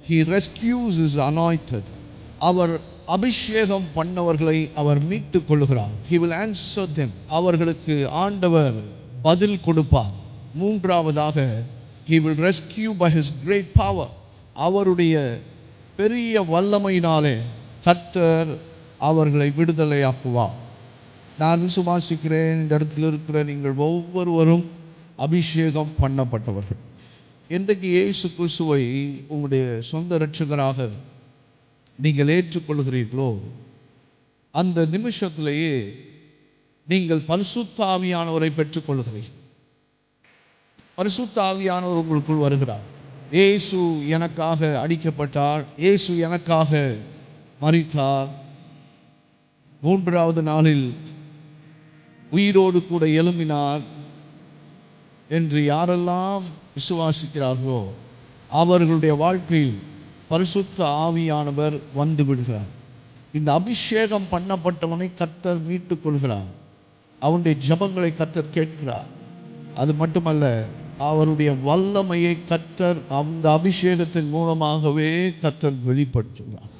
He rescues his anointed. அவர் அபிஷேகம் பண்ணவர்களை அவர் மீட்டுக் கொள்கிறார். He will answer them. அவர்களுக்கு ஆண்டவர் பதில் கொடுப்பார். மூன்றாவதாக, he will rescue by his great power. அவருடைய பெரிய வல்லமையினாலே கர்த்தர் அவர்களை விடுதலையாக்குவார். நான் விசுவாசிக்கிறேன், இந்த இடத்தில் இருக்கிற நீங்கள் ஒவ்வொருவரும் அபிஷேகம் பண்ணப்பட்டவர்கள். இன்றைக்கு இயேசு கிறிஸ்துவை உங்களுடைய சொந்த இரட்சகராக நீங்கள் ஏற்றுக்கொள்கிறீர்களோ, அந்த நிமிஷத்திலேயே நீங்கள் பரிசுத்த ஆவியானவரை பெற்றுக்கொள்கிறீர்கள். பரிசுத்த ஆவியானவர் உங்களுக்குள் வருகிறார். இயேசு எனக்காக அடிக்கப்பட்டார், இயேசு எனக்காக மரித்தார், மூன்றாவது நாளில் உயிரோடு கூட எழும்பினார் என்று யாரெல்லாம் விசுவாசிக்கிறார்களோ அவர்களுடைய வாழ்க்கையில் பரிசுத்த ஆவியானவர் வந்து விடுகிறார். இந்த அபிஷேகம் பண்ணப்பட்டவனை கர்த்தர் மீட்டுக் கொள்கிறார். அவனுடைய ஜெபங்களை கர்த்தர் கேட்கிறார். அது மட்டுமல்ல, அவருடைய வல்லமையை கர்த்தர் அந்த அபிஷேகத்தின் மூலமாகவே கர்த்தர் வெளிப்படுத்துகிறார்.